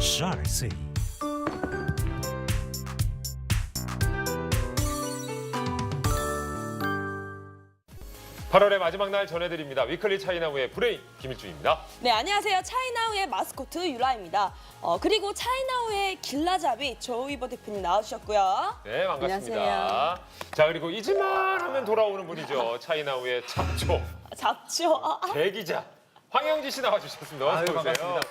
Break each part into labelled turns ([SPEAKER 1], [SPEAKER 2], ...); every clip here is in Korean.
[SPEAKER 1] Shaughnessy.
[SPEAKER 2] 8월의 마지막 날 전해드립니다. 위클리 차이나우의 브레인 김일중입니다.
[SPEAKER 3] 네, 안녕하세요. 차이나우의 마스코트 유라입니다. 그리고 차이나우의 길라잡이 조이버 대표님 나와주셨고요.
[SPEAKER 2] 네, 반갑습니다.
[SPEAKER 3] 안녕하세요.
[SPEAKER 2] 자, 그리고 잊을만 하면 돌아오는 분이죠. 차이나우의 잡초
[SPEAKER 3] 잡죠.
[SPEAKER 2] 대기자 황영지 씨 나와주셨습니다. 어서
[SPEAKER 4] 아유,
[SPEAKER 2] 오세요.
[SPEAKER 4] 반갑습니다.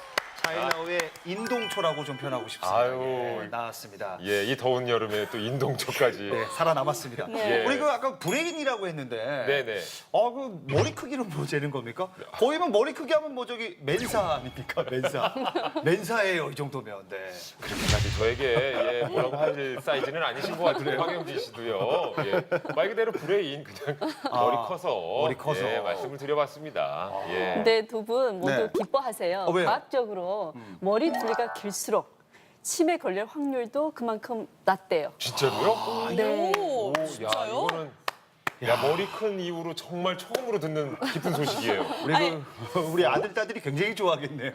[SPEAKER 4] 차이나우의 인동초라고 좀 표현하고 싶습니다.
[SPEAKER 2] 아유.
[SPEAKER 4] 예, 나왔습니다.
[SPEAKER 2] 예, 이 더운 여름에 또 인동초까지.
[SPEAKER 4] 네, 살아남았습니다.
[SPEAKER 3] 네.
[SPEAKER 4] 우리 그 아까 브레인이라고 했는데,
[SPEAKER 2] 네네.
[SPEAKER 4] 그 머리 크기는 뭐 재는 겁니까? 거의 뭐 머리 크기 하면 뭐 저기 맨사 아닙니까? 맨사. 맨사예요, 이 정도면. 네.
[SPEAKER 2] 그렇게까지 저에게 예, 뭐라고 할 사이즈는 아니신 것 같은데 황영지 씨도요. 예, 말 그대로 브레인 그냥 머리 커서
[SPEAKER 4] 머리 커서.
[SPEAKER 2] 예, 말씀을 드려봤습니다. 예.
[SPEAKER 5] 근데 두 분 모두
[SPEAKER 4] 네.
[SPEAKER 5] 기뻐하세요.
[SPEAKER 4] 왜요?
[SPEAKER 5] 과학적으로 머리 둘레가 길수록 치매 걸릴 확률도 그만큼 낮대요.
[SPEAKER 2] 진짜로요?
[SPEAKER 5] 네.
[SPEAKER 3] 오,
[SPEAKER 2] 야,
[SPEAKER 3] 진짜요?
[SPEAKER 2] 이거는 머리 큰 이후로 정말 처음으로 듣는 깊은 소식이에요.
[SPEAKER 4] 우리 아들, 딸들이 굉장히 좋아하겠네요.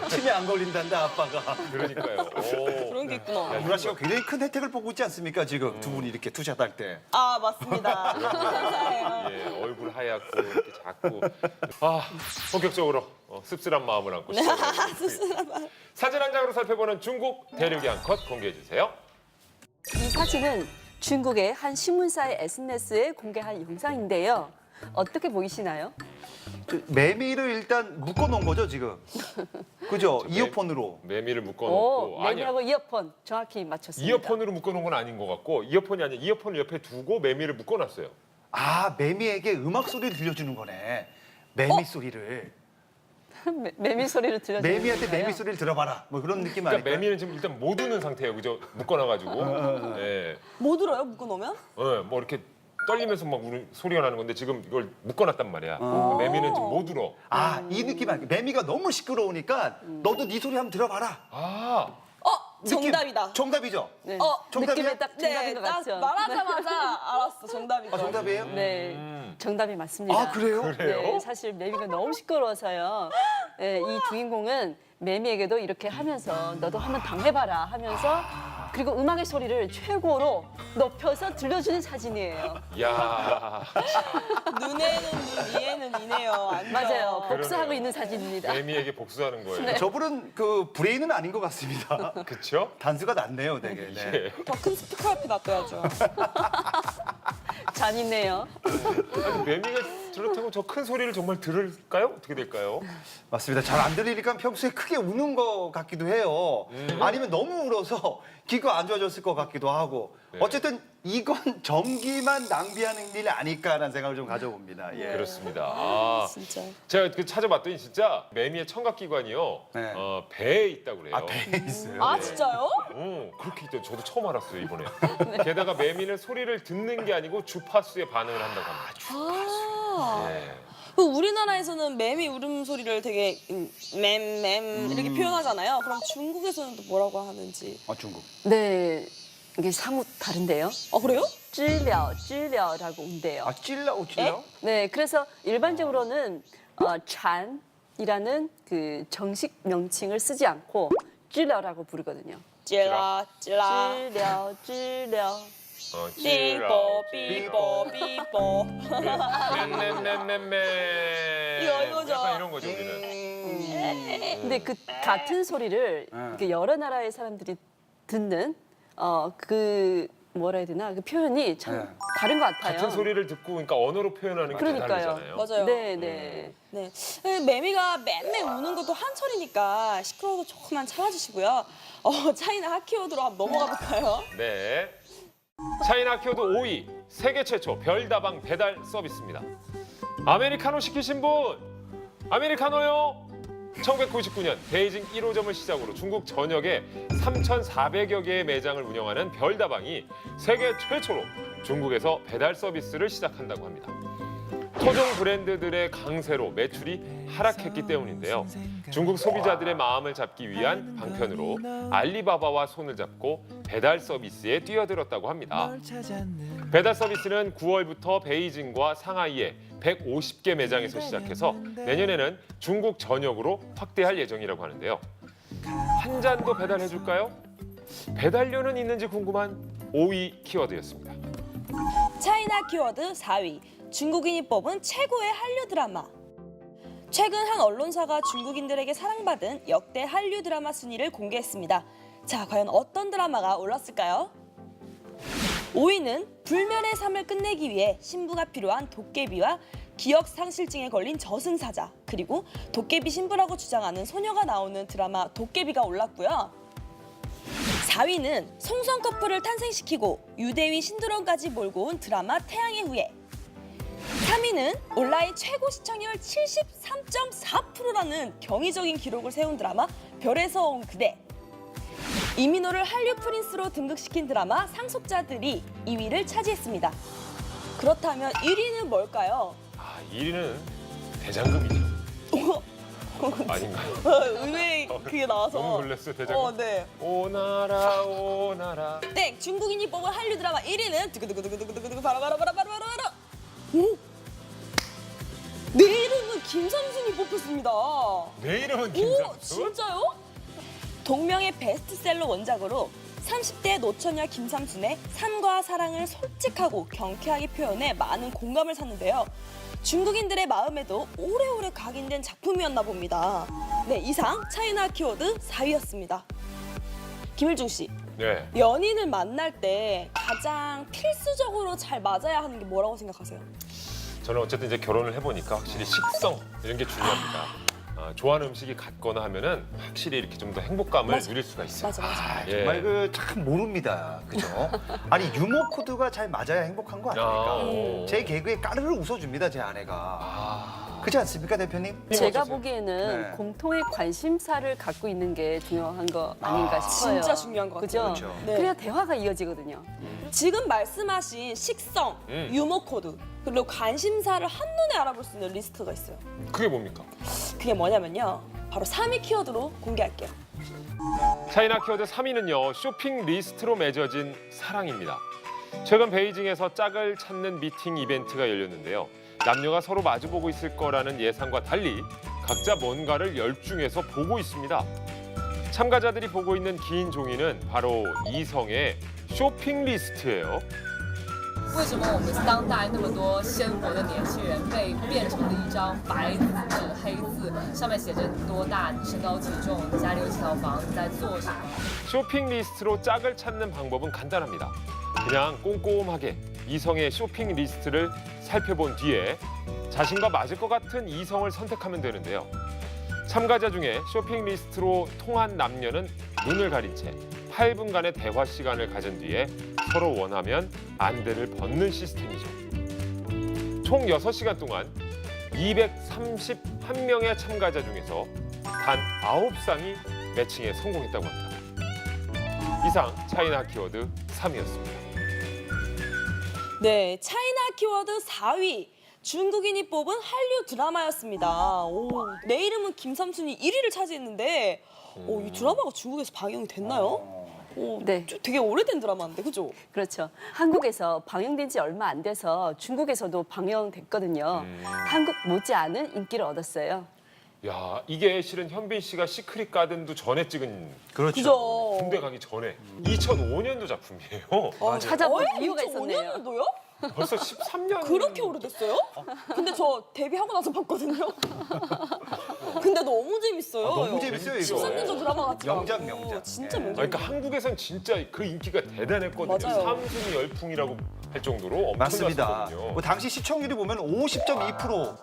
[SPEAKER 4] 치매 안 걸린다는데, 아빠가.
[SPEAKER 2] 그러니까요. 오.
[SPEAKER 3] 그런 게 있구나.
[SPEAKER 4] 유라 씨가 굉장히 큰 혜택을 보고 있지 않습니까? 지금 두 분이 이렇게 투샷할 때.
[SPEAKER 3] 아, 맞습니다. 감사해요.
[SPEAKER 2] 예, 얼굴 하얗고 이렇게 작고 본격적으로 씁쓸한 마음을 안고 시작합니다. 사진 한 장으로 살펴보는 중국 대륙의 한 컷 공개해 주세요.
[SPEAKER 5] 이 사진은 중국의 한 신문사의 SNS에 공개한 영상인데요. 어떻게 보이시나요?
[SPEAKER 4] 매미를 일단 묶어놓은 거죠, 지금? 그죠? 이어폰으로.
[SPEAKER 2] 매미를
[SPEAKER 5] 오,
[SPEAKER 2] 묶어놓고
[SPEAKER 5] 매미하고 이어폰 정확히 맞췄습니다.
[SPEAKER 2] 이어폰으로 묶어놓은 건 아닌 것 같고 이어폰이 아니라 이어폰을 옆에 두고 매미를 묶어놨어요.
[SPEAKER 4] 아, 매미에게 음악 소리를 들려주는 거네. 매미 소리를.
[SPEAKER 5] 매미 소리를 들려주는
[SPEAKER 4] 매미한테
[SPEAKER 5] 건가요?
[SPEAKER 4] 매미 소리를 들어봐라. 뭐 그런 느낌
[SPEAKER 2] 그러니까
[SPEAKER 4] 아닐까요?
[SPEAKER 2] 매미는 지금 일단 못 우는 상태예요, 그죠? 묶어놔가지고. 예,
[SPEAKER 3] 뭐 들어요, 묶어놓으면?
[SPEAKER 2] 뭐 이렇게 떨리면서 막 소리가 나는 건데 지금 이걸 묶어놨단 말이야. 매미는 지금 못 울어.
[SPEAKER 4] 아, 이 느낌 아닐까? 매미가 너무 시끄러우니까 너도 네 소리 한번 들어봐라.
[SPEAKER 2] 아,
[SPEAKER 4] 느낌.
[SPEAKER 3] 정답이다.
[SPEAKER 4] 정답이죠?
[SPEAKER 5] 네.
[SPEAKER 4] 정답이야?
[SPEAKER 5] 느낌이 딱 정답인 것
[SPEAKER 3] 딱
[SPEAKER 5] 같죠?
[SPEAKER 3] 말하자마자 알았어, 정답이다.
[SPEAKER 4] 아, 정답이에요?
[SPEAKER 5] 네, 정답이 맞습니다.
[SPEAKER 4] 아, 그래요?
[SPEAKER 5] 네, 사실 매미가 너무 시끄러워서요. 네, 이 주인공은 매미에게도 이렇게 하면서 너도 한번 당해봐라 하면서 그리고 음악의 소리를 최고로 높여서 들려주는 사진이에요.
[SPEAKER 2] 야,
[SPEAKER 3] 눈에는 눈, 이에는 이네요. 안
[SPEAKER 5] 맞아요.
[SPEAKER 3] 돼요.
[SPEAKER 5] 복수하고
[SPEAKER 2] 그러네요.
[SPEAKER 5] 있는 사진입니다.
[SPEAKER 2] 매미에게 복수하는 거예요.
[SPEAKER 4] 저분은 그 브레인은 아닌 것 같습니다.
[SPEAKER 2] 그렇죠?
[SPEAKER 4] 단수가 낮네요, 되게. 네.
[SPEAKER 2] 예.
[SPEAKER 3] 더 큰 스피커 옆에 놔둬야죠.
[SPEAKER 5] 잔인해요.
[SPEAKER 2] 아니, 매미가 저렇다고 저 큰 소리를 정말 들을까요? 어떻게 될까요?
[SPEAKER 4] 맞습니다. 잘 안 들리니까 평소에 크게 우는 것 같기도 해요. 아니면 너무 울어서 귀가 안 좋아졌을 것 같기도 하고.
[SPEAKER 2] 네.
[SPEAKER 4] 어쨌든 이건 전기만 낭비하는 일 아닐까라는 생각을 좀 가져봅니다. 예.
[SPEAKER 2] 그렇습니다. 아,
[SPEAKER 3] 진짜.
[SPEAKER 2] 제가 그 찾아봤더니 진짜 매미의 청각기관이요.
[SPEAKER 4] 네.
[SPEAKER 2] 배에 있다고 그래요.
[SPEAKER 4] 아, 배에 있어요?
[SPEAKER 3] 아, 진짜요?
[SPEAKER 2] 그렇게 있죠. 저도 처음 알았어요, 이번에. 게다가 매미는 소리를 듣는 게 아니고 주파수에 반응을 한다고 합니다.
[SPEAKER 3] 아.
[SPEAKER 2] 예.
[SPEAKER 3] 그 우리나라에서는 매미 울음소리를 되게 맴맴 이렇게 표현하잖아요. 그럼 중국에서는 또 뭐라고 하는지.
[SPEAKER 4] 중국.
[SPEAKER 5] 네, 이게 사뭇 다른데요.
[SPEAKER 3] 그래요?
[SPEAKER 5] 찔려라고 운대요.
[SPEAKER 4] 아, 찔러?
[SPEAKER 5] 네, 그래서 일반적으로는 찬이라는 그 정식 명칭을 쓰지 않고 찔려라고 부르거든요.
[SPEAKER 3] 찔라 찔라
[SPEAKER 5] 찔려.
[SPEAKER 3] 삐뽀 삐뽀 삐뽀.
[SPEAKER 2] 맴맴맴맴.
[SPEAKER 3] 이거죠.
[SPEAKER 2] 약간 이런 거죠, 우리는.
[SPEAKER 5] 근데 그 같은 소리를 이렇게 여러 나라의 사람들이 듣는 그 뭐라 해야 되나 그 표현이 참
[SPEAKER 4] 네.
[SPEAKER 5] 다른 것 같아요.
[SPEAKER 2] 같은 소리를 듣고 그러니까 언어로 표현하는 게
[SPEAKER 5] 그러니까요.
[SPEAKER 2] 다르잖아요.
[SPEAKER 3] 맞아요.
[SPEAKER 5] 네.
[SPEAKER 3] 네. 매미가 맴맴 우는 것도 한철이니까 시끄러워도 조금만 참아주시고요. 차이나 하키오드로 한번 넘어가 볼까요?
[SPEAKER 2] 네. 차이나 키워드 5위 세계 최초 별다방 배달 서비스입니다. 아메리카노 시키신 분 아메리카노요. 1999년 베이징 1호점을 시작으로 중국 전역에 3,400여 개의 매장을 운영하는 별다방이 세계 최초로 중국에서 배달 서비스를 시작한다고 합니다. 토종 브랜드들의 강세로 매출이 하락했기 때문인데요. 중국 소비자들의 마음을 잡기 위한 방편으로 알리바바와 손을 잡고 배달 서비스에 뛰어들었다고 합니다. 배달 서비스는 9월부터 베이징과 상하이에 150개 매장에서 시작해서 내년에는 중국 전역으로 확대할 예정이라고 하는데요. 한 잔도 배달해 줄까요? 배달료는 있는지 궁금한 5위 키워드였습니다.
[SPEAKER 3] 차이나 키워드 4위. 중국인이 뽑은 최고의 한류 드라마. 최근 한 언론사가 중국인들에게 사랑받은 역대 한류 드라마 순위를 공개했습니다. 자, 과연 어떤 드라마가 올랐을까요? 5위는 불면의 삶을 끝내기 위해 신부가 필요한 도깨비와 기억상실증에 걸린 저승사자, 그리고 도깨비 신부라고 주장하는 소녀가 나오는 드라마 도깨비가 올랐고요. 4위는 송성 커플을 탄생시키고 유대위 신드롬까지 몰고 온 드라마 태양의 후예. 3위는 온라인 최고 시청률 73.4%라는 경이적인 기록을 세운 드라마 별에서 온 그대. 이민호를 한류 프린스로 등극시킨 드라마 상속자들이 2위를 차지했습니다. 그렇다면 1위는 뭘까요?
[SPEAKER 2] 1위는 대장금이죠. 아닌가요?
[SPEAKER 3] 의외의 그게 나와서.
[SPEAKER 2] 너무 놀랐어요, 대장금.
[SPEAKER 3] 네.
[SPEAKER 2] 오나라 오나라.
[SPEAKER 3] 땡! 중국인이 뽑은 한류 드라마 1위는 두구두구두구두구두구 바로. 오! 내 이름은 김삼순이 뽑혔습니다.
[SPEAKER 2] 내 이름은
[SPEAKER 3] 오,
[SPEAKER 2] 김삼순?
[SPEAKER 3] 진짜요? 동명의 베스트셀러 원작으로 30대 노처녀 김삼순의 삶과 사랑을 솔직하고 경쾌하게 표현해 많은 공감을 샀는데요. 중국인들의 마음에도 오래오래 각인된 작품이었나 봅니다. 네, 이상 차이나 키워드 4위였습니다. 김일중 씨,
[SPEAKER 2] 네.
[SPEAKER 3] 연인을 만날 때 가장 필수적으로 잘 맞아야 하는 게 뭐라고 생각하세요?
[SPEAKER 2] 저는 어쨌든 이제 결혼을 해보니까 확실히 식성 이런 게 중요합니다. 좋아하는 음식이 같거나 하면은 확실히 이렇게 좀 더 행복감을
[SPEAKER 3] 맞아.
[SPEAKER 2] 누릴 수가 있어요.
[SPEAKER 3] 맞아.
[SPEAKER 2] 예.
[SPEAKER 4] 정말 그 참 모릅니다. 그죠? 아니 유머 코드가 잘 맞아야 행복한 거 아닙니까? 제 개그에 까르르 웃어줍니다, 제 아내가. 그렇지 않습니까, 대표님?
[SPEAKER 5] 제가
[SPEAKER 2] 어떠세요?
[SPEAKER 5] 보기에는
[SPEAKER 4] 네.
[SPEAKER 5] 공통의 관심사를 갖고 있는 게 중요한 거 아닌가 싶어요.
[SPEAKER 3] 진짜 중요한 것 같아요.
[SPEAKER 5] 그죠?
[SPEAKER 4] 그렇죠.
[SPEAKER 3] 네.
[SPEAKER 5] 그래야 대화가 이어지거든요.
[SPEAKER 3] 지금 말씀하신 식성, 유머 코드, 그리고 관심사를 한눈에 알아볼 수 있는 리스트가 있어요.
[SPEAKER 2] 그게 뭡니까?
[SPEAKER 3] 그게 뭐냐면요. 바로 3위 키워드로 공개할게요.
[SPEAKER 2] 차이나 키워드 3위는요. 쇼핑 리스트로 맺어진 사랑입니다. 최근 베이징에서 짝을 찾는 미팅 이벤트가 열렸는데요. 남녀가 서로 마주보고 있을 거라는 예상과 달리 각자 뭔가를 열중해서 보고 있습니다. 참가자들이 보고 있는 긴 종이는 바로 이성의 쇼핑 리스트예요.
[SPEAKER 1] 为什么我们当代那么多鲜活的年轻人被变成了一张白纸、黑字，上面写着你多大、你身高体重、你家里有几套房、你在做什么？
[SPEAKER 2] 쇼핑 리스트로 짝을 찾는 방법은 간단합니다. 그냥 꼼꼼하게 이성의 쇼핑 리스트를 살펴본 뒤에 자신과 맞을 것 같은 이성을 선택하면 되는데요. 참가자 중에 쇼핑 리스트로 통한 남녀는 눈을 가린 채 8분간의 대화 시간을 가진 뒤에 서로 원하면 안대를 벗는 시스템이죠. 총 6시간 동안 231명의 참가자 중에서 단 9쌍이 매칭에 성공했다고 합니다. 이상 차이나 키워드 3위였습니다.
[SPEAKER 3] 네, 차이나 키워드 4위. 중국인이 뽑은 한류 드라마였습니다. 오, 내 이름은 김삼순이 1위를 차지했는데 이 드라마가 중국에서 방영이 됐나요?
[SPEAKER 5] 네.
[SPEAKER 3] 되게 오래된 드라마인데, 그죠?
[SPEAKER 5] 그렇죠. 한국에서 방영된 지 얼마 안 돼서 중국에서도 방영됐거든요. 한국 못지않은 인기를 얻었어요.
[SPEAKER 2] 야, 이게 실은 현빈 씨가 시크릿 가든도 전에 찍은
[SPEAKER 4] 그렇죠.
[SPEAKER 3] 그죠?
[SPEAKER 2] 군대 가기 전에 2005년도 작품이에요.
[SPEAKER 5] 찾아본 이유가 있었네요.
[SPEAKER 3] 2005년도요?
[SPEAKER 2] 벌써 13년.
[SPEAKER 3] 그렇게 오래됐어요? 근데 저 데뷔하고 나서 봤거든요. 근데 너무 재밌어요.
[SPEAKER 4] 너무 재밌어요, 이거.
[SPEAKER 3] 13년 전 드라마 같지
[SPEAKER 4] 명작,
[SPEAKER 3] 않고.
[SPEAKER 4] 명작.
[SPEAKER 3] 진짜
[SPEAKER 4] 예.
[SPEAKER 3] 명작.
[SPEAKER 2] 그러니까 한국에선 진짜 그 인기가 대단했거든요.
[SPEAKER 3] 맞아요.
[SPEAKER 2] 삼순이 열풍이라고 할 정도로
[SPEAKER 4] 맞습니다.
[SPEAKER 2] 엄청났거든요.
[SPEAKER 4] 뭐 당시 시청률이 보면 50.2%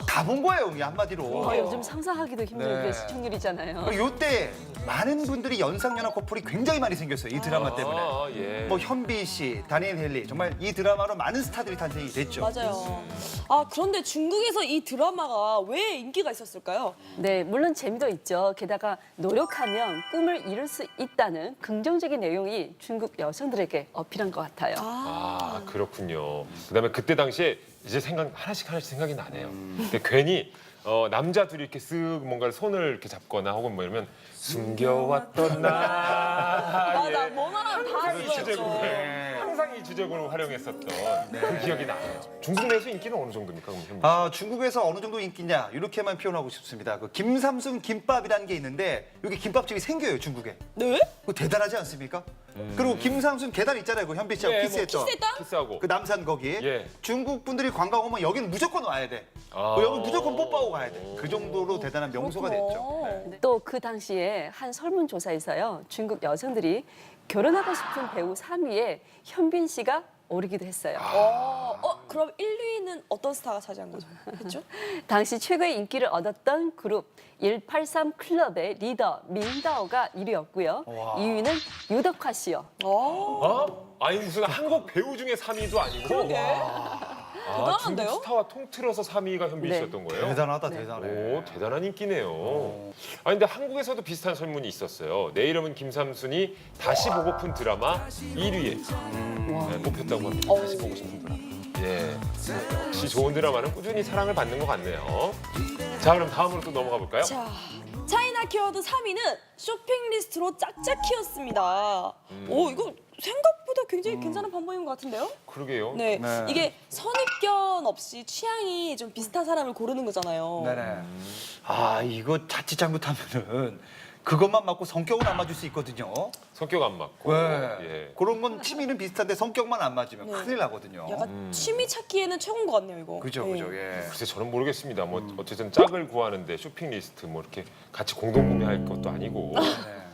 [SPEAKER 4] 가본 거예요, 이게 한마디로.
[SPEAKER 5] 요즘 상상하기도 힘든
[SPEAKER 4] 네.
[SPEAKER 5] 게 시청률이잖아요.
[SPEAKER 4] 요때 많은 분들이 연상연하 커플이 굉장히 많이 생겼어요, 이 드라마 때문에.
[SPEAKER 2] 예.
[SPEAKER 4] 뭐 현비 씨, 다니엘 헨리 정말 이 드라마로 많은 스타들이 탄생이 됐죠.
[SPEAKER 3] 맞아요. 아, 그런데 중국에서 이 드라마가 왜 인기가 있었을까요?
[SPEAKER 5] 네, 물론 재미도 있죠. 게다가 노력하면 꿈을 이룰 수 있다는 긍정적인 내용이 중국 여성들에게 어필한 것 같아요.
[SPEAKER 2] 아, 그렇군요. 그다음에 그때 당시에 이제 하나씩 생각이 나네요. 근데 괜히 남자 둘이 이렇게 쓱 뭔가를 손을 이렇게 잡거나 혹은 뭐 이러면 숨겨왔던
[SPEAKER 3] 맞아,
[SPEAKER 2] 나의
[SPEAKER 3] 뭐 말하면 다
[SPEAKER 2] 그런
[SPEAKER 3] 그거였죠.
[SPEAKER 2] 주제곡에 항상 항상 이 주제곡을 활용했었던 그 기억이 나요. 중국 내에서 인기는 어느 정도입니까? 그럼 현빈 씨?
[SPEAKER 4] 아, 중국에서 어느 정도 인기냐 이렇게만 표현하고 싶습니다. 그 김삼순 김밥이라는 게 있는데 여기 김밥집이 생겨요 중국에.
[SPEAKER 3] 네?
[SPEAKER 4] 그거 대단하지 않습니까? 그리고 김삼순 계단 있잖아요. 그 현빈 씨하고
[SPEAKER 2] 네,
[SPEAKER 4] 키스했던.
[SPEAKER 3] 키스했다?
[SPEAKER 2] 키스하고.
[SPEAKER 4] 그 남산 거기.
[SPEAKER 2] 예.
[SPEAKER 4] 중국 분들이 관광 오면 여기는 무조건 와야 돼.
[SPEAKER 2] 아.
[SPEAKER 4] 여기 무조건 뽀뽀하고 가야 돼. 그 정도로 대단한 명소가 됐죠. 네.
[SPEAKER 5] 또 그 당시에 한 설문조사에서요. 중국 여성들이 결혼하고 싶은 배우 3위에 현빈 씨가 오르기도 했어요.
[SPEAKER 3] 그럼 1, 2위는 어떤 스타가 차지한 거죠? 했죠?
[SPEAKER 5] 당시 최고의 인기를 얻었던 그룹 183 클럽의 리더 민다오가 1위였고요. 2위는 유덕화 씨요.
[SPEAKER 2] 어? 아니 무슨 한국 배우 중에 3위도 아니고.
[SPEAKER 3] 그러게.
[SPEAKER 2] 아,
[SPEAKER 3] 대단한데요?
[SPEAKER 2] 중국 스타와 통틀어서 3위가 현빈
[SPEAKER 5] 네.
[SPEAKER 2] 씨였던 거예요?
[SPEAKER 4] 대단하다 대단해.
[SPEAKER 2] 오, 대단한 인기네요. 아 근데 한국에서도 비슷한 설문이 있었어요. 내 이름은 김삼순이 다시 보고픈 드라마 1위에 뽑혔다고 합니다. 다시 보고 싶은 드라마. 예, 역시 좋은 드라마는 꾸준히 사랑을 받는 것 같네요. 자, 그럼 다음으로 또 넘어가 볼까요?
[SPEAKER 3] 자, 차이나 키워드 3위는 쇼핑 리스트로 짝짝키였습니다. 오, 이거 생각보다 굉장히 괜찮은 방법인 것 같은데요?
[SPEAKER 2] 그러게요.
[SPEAKER 3] 네,
[SPEAKER 4] 네.
[SPEAKER 3] 이게 선입견 없이 취향이 좀 비슷한 사람을 고르는 거잖아요.
[SPEAKER 4] 네네. 아 이거 자칫 잘못하면은 그것만 맞고 성격은 안 맞을 수 있거든요.
[SPEAKER 2] 성격 안 맞고.
[SPEAKER 4] 네.
[SPEAKER 2] 예.
[SPEAKER 4] 그런 건 취미는 비슷한데 성격만 안 맞으면
[SPEAKER 3] 네.
[SPEAKER 4] 큰일 나거든요.
[SPEAKER 3] 약간 취미 찾기에는 최고인 것 같네요, 이거.
[SPEAKER 4] 그죠,
[SPEAKER 3] 네.
[SPEAKER 4] 그죠, 예.
[SPEAKER 2] 글쎄 저는 모르겠습니다. 뭐 어쨌든 짝을 구하는데 쇼핑 리스트 뭐 이렇게 같이 공동 구매할 것도 아니고.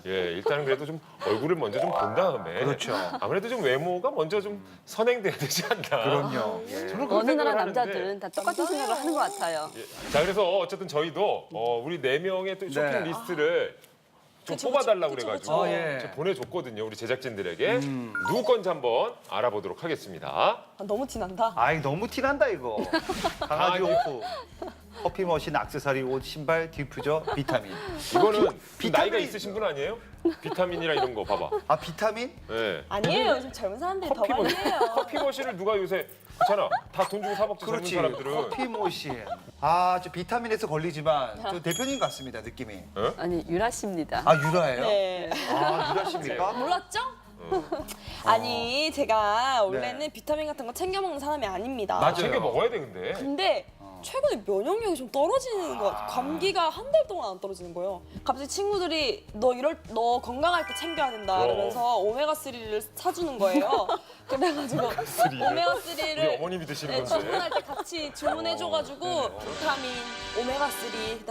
[SPEAKER 2] 예, 일단은 그래도 좀 얼굴을 먼저 좀 본 다음에.
[SPEAKER 4] 그렇죠.
[SPEAKER 2] 아무래도 좀 외모가 먼저 좀 선행돼야 되지 않나.
[SPEAKER 4] 그럼요. 예.
[SPEAKER 2] 저는 그렇게
[SPEAKER 5] 어느 나라
[SPEAKER 2] 생각을 하는데.
[SPEAKER 5] 남자들은 다 똑같은 생각을 하는 것 같아요.
[SPEAKER 2] 예. 자 그래서 어쨌든 저희도 우리 4명의 또 쇼핑
[SPEAKER 4] 네.
[SPEAKER 2] 리스트를 좀
[SPEAKER 3] 그쵸,
[SPEAKER 2] 뽑아달라고
[SPEAKER 3] 그쵸,
[SPEAKER 2] 그래가지고
[SPEAKER 3] 그쵸.
[SPEAKER 4] 예.
[SPEAKER 2] 제가 보내줬거든요. 우리 제작진들에게 누구 건지 한번 알아보도록 하겠습니다.
[SPEAKER 3] 아, 너무 티난다.
[SPEAKER 4] 아이 너무 티난다 이거. 강아지 용품, 커피 머신, 액세서리, 옷, 신발, 디퓨저, 비타민.
[SPEAKER 2] 이거는 그
[SPEAKER 4] 비타민.
[SPEAKER 2] 나이가 있으신 분 아니에요? 비타민이랑 이런 거 봐봐.
[SPEAKER 4] 아 비타민?
[SPEAKER 2] 예.
[SPEAKER 3] 아니에요, 요즘 젊은 사람들이 더 많이 해요.
[SPEAKER 2] 커피 머신을 누가 요새 그렇잖아. 다 돈 주고 사 먹지 젊은
[SPEAKER 4] 그렇지.
[SPEAKER 2] 사람들은.
[SPEAKER 4] 커피 머신. 아, 저 비타민에서 걸리지만 저 대표님 같습니다 느낌이.
[SPEAKER 5] 아니 유라 씨입니다.
[SPEAKER 4] 아 유라예요?
[SPEAKER 3] 네.
[SPEAKER 4] 아 유라십니까?
[SPEAKER 3] 몰랐죠? 아니, 제가 원래는 비타민 같은 거 챙겨 먹는 사람이 아닙니다.
[SPEAKER 4] 맞아요.
[SPEAKER 2] 챙겨 먹어야 돼 근데.
[SPEAKER 3] 근데 최근에 면역력이 좀 떨어지는 것 같아요. 감기가 한 달 동안 안 떨어지는 거예요. 갑자기 친구들이 너 건강할 때 챙겨야 된다 이러면서 오메가 3를 사주는 거예요. 그래가지고 오메가 3를
[SPEAKER 2] 우리 어머님이 드시는
[SPEAKER 3] 네,
[SPEAKER 2] 건데.
[SPEAKER 3] 주문할 때 같이 주문해줘가지고 비타민, 오메가 3,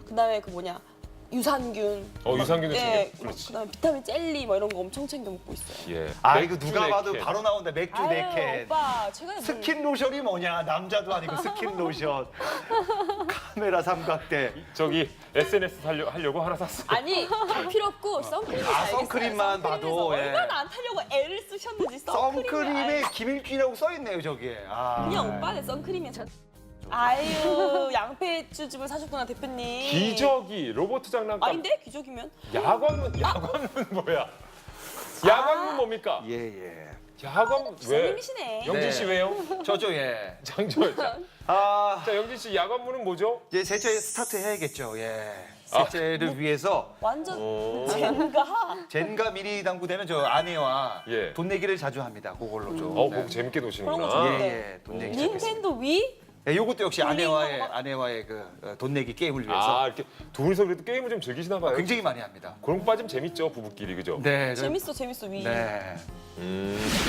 [SPEAKER 3] 그다음에 그 뭐냐 유산균.
[SPEAKER 2] 유산균을
[SPEAKER 3] 네,
[SPEAKER 2] 챙겨. 그렇지.
[SPEAKER 3] 그다음에 비타민 젤리 뭐 이런 거 엄청 챙겨 먹고 있어요.
[SPEAKER 2] 예.
[SPEAKER 4] 아 이거
[SPEAKER 2] 맥주
[SPEAKER 4] 누가
[SPEAKER 2] 네
[SPEAKER 4] 봐도
[SPEAKER 2] 캔.
[SPEAKER 4] 바로 나온다. 맥주
[SPEAKER 3] 아유,
[SPEAKER 4] 4캔.
[SPEAKER 3] 오빠 최근에
[SPEAKER 4] 스킨 로션이 뭐냐? 남자도 아니고 스킨 로션. 카메라 삼각대.
[SPEAKER 2] 저기 SNS 하려고 하나 샀어.
[SPEAKER 3] 아니 필요 없고 선크림이
[SPEAKER 4] 아, 선크림만 봐도, 예.
[SPEAKER 3] 얼마나 안 타려고 애를 쓰셨는지 선크림을
[SPEAKER 4] 선크림에 김일준이라고 써 있네요 저기에. 아.
[SPEAKER 3] 그냥 오빠는 선크림이 아유 양배추즙을 사셨구나 대표님.
[SPEAKER 2] 기저귀, 로봇 장난감.
[SPEAKER 3] 아닌데 기저귀면
[SPEAKER 2] 야광문 뭐야? 야광문 뭡니까?
[SPEAKER 4] 예예.
[SPEAKER 2] 야광문 왜?
[SPEAKER 3] 기사님이시네.
[SPEAKER 2] 영진 씨
[SPEAKER 4] 네.
[SPEAKER 2] 왜요?
[SPEAKER 4] 저죠 예.
[SPEAKER 2] 장조. 자,
[SPEAKER 4] 아
[SPEAKER 2] 영진 씨 야광문은 뭐죠?
[SPEAKER 4] 이제 셋째 스타트 해야겠죠. 예. 셋째를 위해서
[SPEAKER 3] 완전
[SPEAKER 2] 오.
[SPEAKER 3] 젠가.
[SPEAKER 4] 젠가 미리 당구대는 저 아내와
[SPEAKER 2] 예.
[SPEAKER 4] 돈 내기를 자주 합니다. 그걸로 좀.
[SPEAKER 2] 그거 재밌게
[SPEAKER 3] 그런 거
[SPEAKER 2] 노시는구나.
[SPEAKER 3] 좋은데.
[SPEAKER 4] 예예. 돈 내기 시작했습니다.
[SPEAKER 3] 닌텐도 위?
[SPEAKER 4] 예, 요것도 역시 아내와의
[SPEAKER 3] 돌리는
[SPEAKER 4] 그 돈 내기 게임을 위해서
[SPEAKER 2] 이렇게 둘이서 그래도 게임을 좀 즐기시나 봐요.
[SPEAKER 4] 굉장히 많이 합니다.
[SPEAKER 2] 그런 거 빠지면 재밌죠, 부부끼리 그죠?
[SPEAKER 4] 네.
[SPEAKER 3] 재밌어 위.
[SPEAKER 4] 네.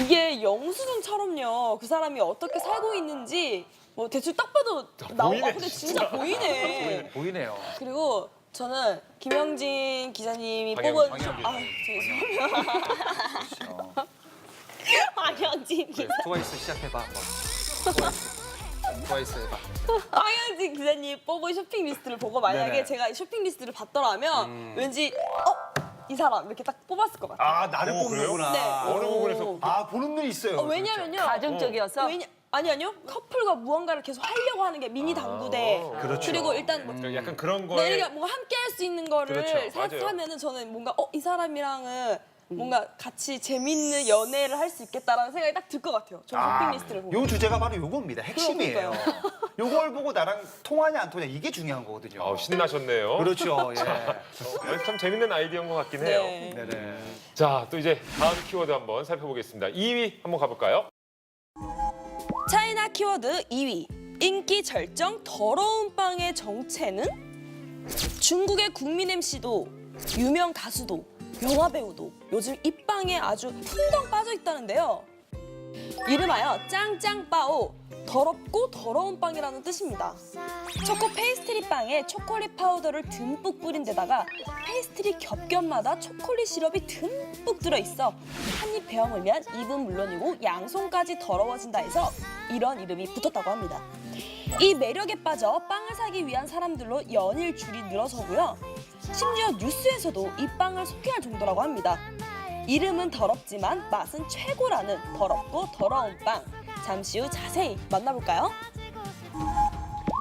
[SPEAKER 3] 이게 영수증처럼요. 그 사람이 어떻게 살고 있는지 뭐 대충 딱 봐도 나오고
[SPEAKER 2] 보이네,
[SPEAKER 3] 근데 진짜 보이네.
[SPEAKER 4] 보이네요.
[SPEAKER 3] 그리고 저는 김영진 기자님이 뽑은 황영진 기자.
[SPEAKER 4] 트와이스 시작해봐 한번. 트와이스 해봐.
[SPEAKER 3] 황영진 기자님 뽑은 쇼핑 리스트를 보고 만약에
[SPEAKER 4] 네네.
[SPEAKER 3] 제가 쇼핑 리스트를 봤더라면 왠지 이 사람 이렇게 딱 뽑았을 것 같아요.
[SPEAKER 4] 아 나를
[SPEAKER 2] 그래요?
[SPEAKER 4] 뽑는구나.
[SPEAKER 3] 네.
[SPEAKER 2] 어느 부분에서
[SPEAKER 4] 아 보는 눈이 있어요.
[SPEAKER 3] 왜냐면요.
[SPEAKER 5] 가정적이어서
[SPEAKER 3] 아니요. 커플과 무언가를 계속 하려고 하는 게 미니 당구대.
[SPEAKER 4] 그렇죠.
[SPEAKER 3] 그리고 일단 뭐
[SPEAKER 2] 약간 그런 거에
[SPEAKER 3] 내가 뭔가 함께 할 수 있는 거를
[SPEAKER 2] 그렇죠. 맞아요.
[SPEAKER 3] 하면은 저는 뭔가 이 사람이랑은 뭔가 같이 재밌는 연애를 할 수 있겠다라는 생각이 딱 들 것 같아요. 저 쇼핑 리스트를 보면.
[SPEAKER 4] 요 주제가 바로 요겁니다. 핵심이에요. 요걸 보고 나랑 통하냐 안 통하냐 이게 중요한 거거든요.
[SPEAKER 2] 신나셨네요.
[SPEAKER 4] 그렇죠. 예.
[SPEAKER 2] 참 재밌는 아이디어인 것 같긴 해요.
[SPEAKER 3] 네.
[SPEAKER 4] 네네.
[SPEAKER 2] 자, 또 이제 다음 키워드 한번 살펴보겠습니다. 2위 한번 가볼까요?
[SPEAKER 3] 차이나 키워드 2위. 인기 절정 더러운 빵의 정체는? 중국의 국민 MC도 유명 가수도 영화 배우도 요즘 이 빵에 아주 풍덩 빠져 있다는데요. 이름하여 짱짱빠오, 더럽고 더러운 빵이라는 뜻입니다. 초코 페이스트리 빵에 초콜릿 파우더를 듬뿍 뿌린 데다가 페이스트리 겹겹마다 초콜릿 시럽이 듬뿍 들어있어 한 입 베어물면 입은 물론이고 양손까지 더러워진다 해서 이런 이름이 붙었다고 합니다. 이 매력에 빠져 빵을 사기 위한 사람들로 연일 줄이 늘어서고요. 심지어 뉴스에서도 이 빵을 소개할 정도라고 합니다. 이름은 더럽지만 맛은 최고라는 더럽고 더러운 빵. 잠시 후 자세히 만나볼까요?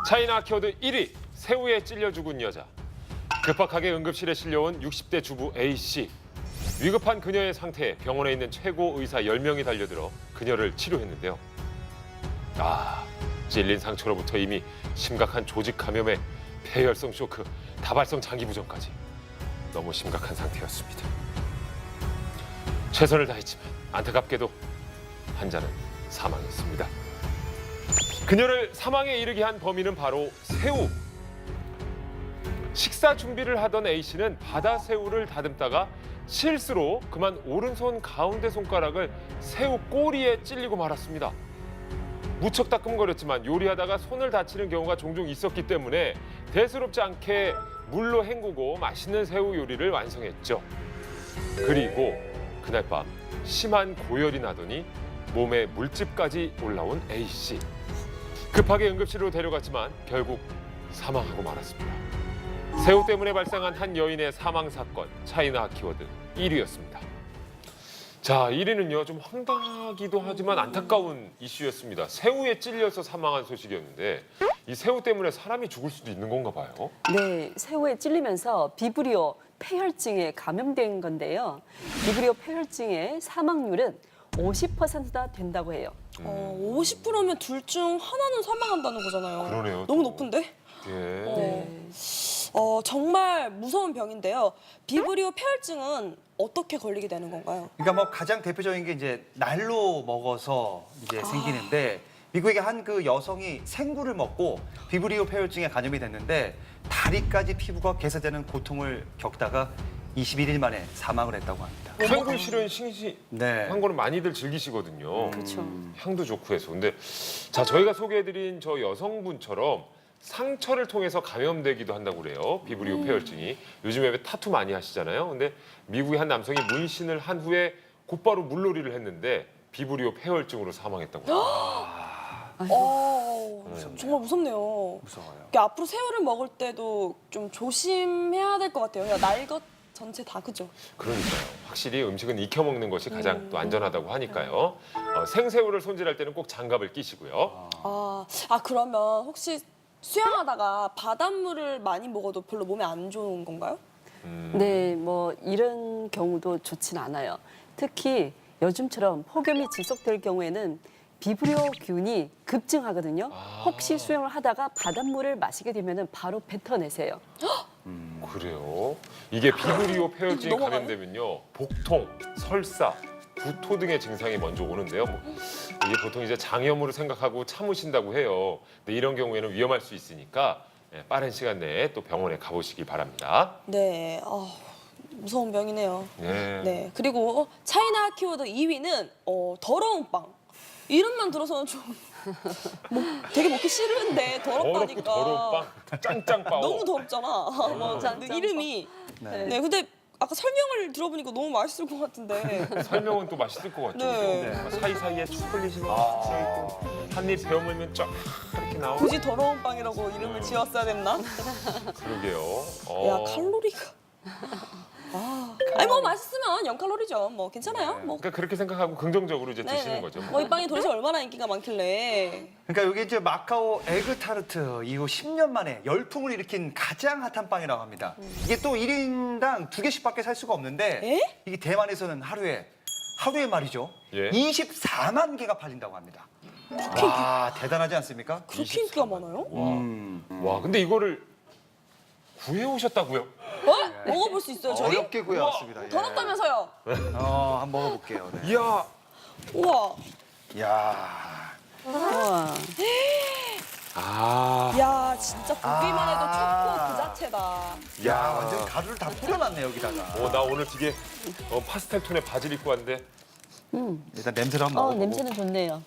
[SPEAKER 2] 차이나 키워드 1위, 새우에 찔려 죽은 여자. 급박하게 응급실에 실려온 60대 주부 A씨. 위급한 그녀의 상태에 병원에 있는 최고 의사 10명이 달려들어 그녀를 치료했는데요. 찔린 상처로부터 이미 심각한 조직 감염에 폐혈성 쇼크, 다발성 장기 부전까지 너무 심각한 상태였습니다. 최선을 다했지만 안타깝게도 환자는 사망했습니다. 그녀를 사망에 이르게 한 범인은 바로 새우. 식사 준비를 하던 A씨는 바다 새우를 다듬다가 실수로 그만 오른손 가운데 손가락을 새우 꼬리에 찔리고 말았습니다. 무척 따끔거렸지만 요리하다가 손을 다치는 경우가 종종 있었기 때문에 대수롭지 않게 물로 헹구고 맛있는 새우 요리를 완성했죠. 그리고 그날 밤 심한 고열이 나더니 몸에 물집까지 올라온 A씨. 급하게 응급실로 데려갔지만 결국 사망하고 말았습니다. 새우 때문에 발생한 한 여인의 사망 사건, 차이나 키워드 1위였습니다. 자, 1위는요, 좀 황당하기도 하지만 안타까운 이슈였습니다. 새우에 찔려서 사망한 소식이었는데 이 새우 때문에 사람이 죽을 수도 있는 건가 봐요.
[SPEAKER 5] 네, 새우에 찔리면서 비브리오 폐혈증에 감염된 건데요. 비브리오 폐혈증의 사망률은 50%나 된다고 해요.
[SPEAKER 3] 50%면 둘 중 하나는 사망한다는 거잖아요.
[SPEAKER 2] 그러네요,
[SPEAKER 3] 너무
[SPEAKER 2] 또.
[SPEAKER 3] 높은데?
[SPEAKER 2] 예.
[SPEAKER 3] 정말 무서운 병인데요. 비브리오 폐혈증은 어떻게 걸리게 되는 건가요?
[SPEAKER 4] 그러니까 뭐 가장 대표적인 게 이제 날로 먹어서 이제 생기는데 미국의 한 그 여성이 생굴을 먹고 비브리오 폐혈증에 감염이 됐는데 다리까지 피부가 개사되는 고통을 겪다가 21일 만에 사망을 했다고 합니다.
[SPEAKER 2] 생굴 실은 싱싱한
[SPEAKER 4] 네.
[SPEAKER 2] 거는 많이들 즐기시거든요.
[SPEAKER 5] 그렇죠.
[SPEAKER 2] 향도 좋고 해서. 근데 자, 저희가 소개해드린 저 여성분처럼 상처를 통해서 감염되기도 한다고 그래요. 비브리오 폐혈증이. 요즘에 왜 타투 많이 하시잖아요. 근데 미국의 한 남성이 문신을 한 후에 곧바로 물놀이를 했는데 비브리오 폐혈증으로 사망했다고 합니다.
[SPEAKER 3] 정말 무섭네요.
[SPEAKER 4] 무서워요.
[SPEAKER 3] 그러니까 앞으로 새우를 먹을 때도 좀 조심해야 될 것 같아요. 그냥 날것 전체 다 그죠?
[SPEAKER 2] 그러니까요. 확실히 음식은 익혀 먹는 것이 가장 또 안전하다고 하니까요. 생새우를 손질할 때는 꼭 장갑을 끼시고요.
[SPEAKER 3] 그러면 혹시 수영하다가 바닷물을 많이 먹어도 별로 몸에 안 좋은 건가요?
[SPEAKER 5] 네, 뭐 이런 경우도 좋진 않아요. 특히 요즘처럼 폭염이 지속될 경우에는 비브리오균이 급증하거든요. 혹시 수영을 하다가 바닷물을 마시게 되면 바로 뱉어내세요.
[SPEAKER 2] 그래요? 이게 비브리오 폐혈증이
[SPEAKER 3] 넘어가요?
[SPEAKER 2] 감염되면요. 복통, 설사, 구토 등의 증상이 먼저 오는데요. 이게 보통 이제 장염으로 생각하고 참으신다고 해요. 근데 이런 경우에는 위험할 수 있으니까 빠른 시간 내에 또 병원에 가보시기 바랍니다.
[SPEAKER 3] 네, 무서운 병이네요.
[SPEAKER 2] 네.
[SPEAKER 3] 네, 그리고 차이나 키워드 2위는 더러운 빵. 이름만 들어서는 좀 되게 먹기 싫은데
[SPEAKER 2] 더럽고
[SPEAKER 3] 더럽다니까.
[SPEAKER 2] 더러운 빵, 짱짱빵.
[SPEAKER 3] 너무 더럽잖아.
[SPEAKER 5] 짱짱빵.
[SPEAKER 3] 이름이.
[SPEAKER 4] 네.
[SPEAKER 3] 네, 근데 아까 설명을 들어보니까 너무 맛있을 것 같은데.
[SPEAKER 2] 설명은 또 맛있을 것 같죠.
[SPEAKER 3] 네.
[SPEAKER 2] 그죠? 사이사이에 초콜릿이 막 들어있고 한입 베어물면 쫙 이렇게 나오고.
[SPEAKER 3] 굳이 더러운 빵이라고 이름을 지었어야 됐나?
[SPEAKER 2] 그러게요.
[SPEAKER 3] 야, 칼로리가. 아니 뭐 맛있으면 0칼로리죠. 뭐 괜찮아요. 뭐.
[SPEAKER 2] 그러니까 그렇게 생각하고 긍정적으로 이제 드시는
[SPEAKER 3] 네네.
[SPEAKER 2] 거죠.
[SPEAKER 3] 뭐 이 빵이 도대체 얼마나 인기가 많길래.
[SPEAKER 4] 그러니까 이게 이제 마카오 에그타르트 이후 10년 만에 열풍을 일으킨 가장 핫한 빵이라고 합니다. 이게 또 1인당 2개씩밖에 살 수가 없는데
[SPEAKER 3] 에?
[SPEAKER 4] 이게 대만에서는 하루에 말이죠.
[SPEAKER 2] 예.
[SPEAKER 4] 24만 개가 팔린다고 합니다. 와, 대단하지 않습니까?
[SPEAKER 3] 그렇게 인기가 많아요?
[SPEAKER 2] 와, 근데 이거를 구해 오셨다고요?
[SPEAKER 3] 먹어볼 수 있어요, 저희?
[SPEAKER 4] 어렵게 구해왔습니다. 예.
[SPEAKER 3] 더럽다면서요?
[SPEAKER 4] 한번 먹어볼게요. 네.
[SPEAKER 2] 이야,
[SPEAKER 3] 우와.
[SPEAKER 4] 이야.
[SPEAKER 5] 우와.
[SPEAKER 2] 아,
[SPEAKER 3] 야, 진짜 보기만 해도 초코 그 자체다.
[SPEAKER 4] 야, 완전 가루를 다 뿌려놨네, 여기다가.
[SPEAKER 2] 나 오늘 되게 파스텔 톤의 바지를 입고 왔는데
[SPEAKER 4] 일단 냄새를 한번 먹어보고.
[SPEAKER 5] 냄새는 좋네요.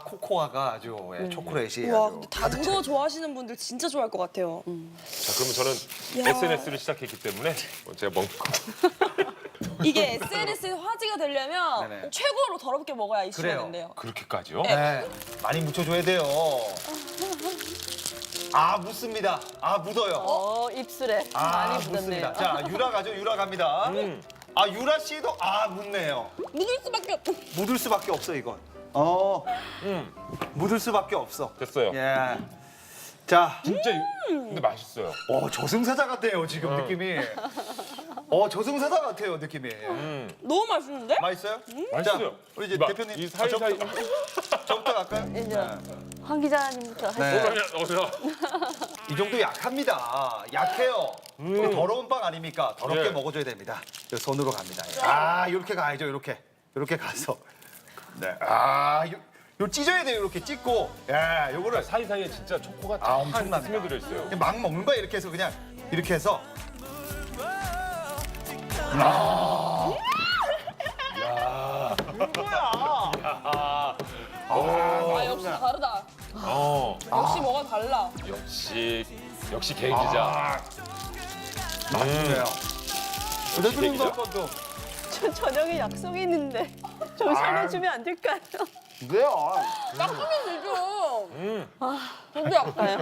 [SPEAKER 4] 코코아가 아주 초콜릿이
[SPEAKER 3] 와,
[SPEAKER 4] 아주
[SPEAKER 3] 근데 단 거 좋아하시는 분들 진짜 좋아할 것 같아요.
[SPEAKER 2] 자, 그러면 저는
[SPEAKER 3] 야.
[SPEAKER 2] SNS를 시작했기 때문에 제가 먹는 거
[SPEAKER 3] 이게 SNS에 화제가 되려면
[SPEAKER 4] 네네.
[SPEAKER 3] 최고로 더럽게 먹어야 이슈가
[SPEAKER 4] 그래요.
[SPEAKER 3] 된대요.
[SPEAKER 2] 그렇게까지요?
[SPEAKER 4] 네, 많이 묻혀줘야 돼요. 묻습니다. 묻어요.
[SPEAKER 5] 입술에 많이 묻었네요.
[SPEAKER 4] 묻습니다. 자, 유라 가죠. 유라 갑니다. 유라 씨도 묻네요.
[SPEAKER 3] 묻을 수밖에 없.
[SPEAKER 4] 묻을 수밖에 없어 이건. 묻을 수밖에 없어.
[SPEAKER 2] 됐어요.
[SPEAKER 4] 예. 자,
[SPEAKER 2] 진짜 근데 맛있어요.
[SPEAKER 4] 저승사자 같아요 지금 느낌이. 저승사자 같아요 느낌이.
[SPEAKER 3] 너무 맛있는데?
[SPEAKER 4] 맛있어요?
[SPEAKER 2] 맛있어요.
[SPEAKER 4] 자, 우리 이제
[SPEAKER 2] 막
[SPEAKER 4] 대표님
[SPEAKER 2] 이 사이사이
[SPEAKER 4] 저부터 갈까요?
[SPEAKER 5] 이제 황 기자님부터 하시죠.
[SPEAKER 4] 네. 이 정도 약합니다. 약해요. 더러운 빵 아닙니까? 더럽게
[SPEAKER 2] 예.
[SPEAKER 4] 먹어줘야 됩니다. 요 손으로 갑니다. 이렇게 가야죠. 이렇게 가서. 네. 요 찢어야 돼요. 이렇게 찢고. 요거를
[SPEAKER 2] 사이사이에 진짜 초코가
[SPEAKER 4] 엄청납니다.
[SPEAKER 2] 스며들어 있어요.
[SPEAKER 4] 그냥 막 먹는 거야. 이렇게 해서 그냥 이렇게 해서.
[SPEAKER 3] 역시 다르다.
[SPEAKER 2] 어,
[SPEAKER 3] 역시 뭐가 달라.
[SPEAKER 2] 역시 개 기자.
[SPEAKER 4] 맛있네요. 대표님도
[SPEAKER 2] 얘기죠?
[SPEAKER 4] 한번 더.
[SPEAKER 5] 저 저녁에 약속이 있는데 좀 살려주면 안 될까요?
[SPEAKER 4] 왜요?
[SPEAKER 3] 닦으면 되죠. 저도 약속 있어요.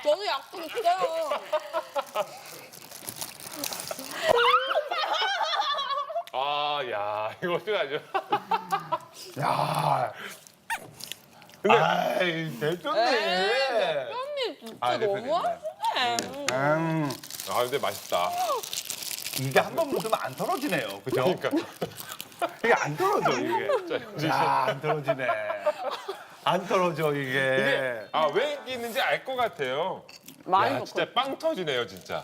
[SPEAKER 3] 저도 약속 있어요.
[SPEAKER 2] 야, 이거 어떡하죠?
[SPEAKER 4] 야.
[SPEAKER 2] 근데
[SPEAKER 4] 대표님.
[SPEAKER 3] 언니 진짜
[SPEAKER 4] 대표님.
[SPEAKER 3] 너무하시네.
[SPEAKER 2] 근데 맛있다.
[SPEAKER 4] 이게 한 번 묻으면 안 떨어지네요. 그죠?
[SPEAKER 2] 그러니까
[SPEAKER 4] 이게 안 떨어져, 이게. 안 떨어지네. 안 떨어져, 이게.
[SPEAKER 2] 이게 왜 인기 있는지 알 것 같아요.
[SPEAKER 5] 많이
[SPEAKER 2] 야,
[SPEAKER 5] 먹고.
[SPEAKER 2] 진짜 빵 터지네요, 진짜.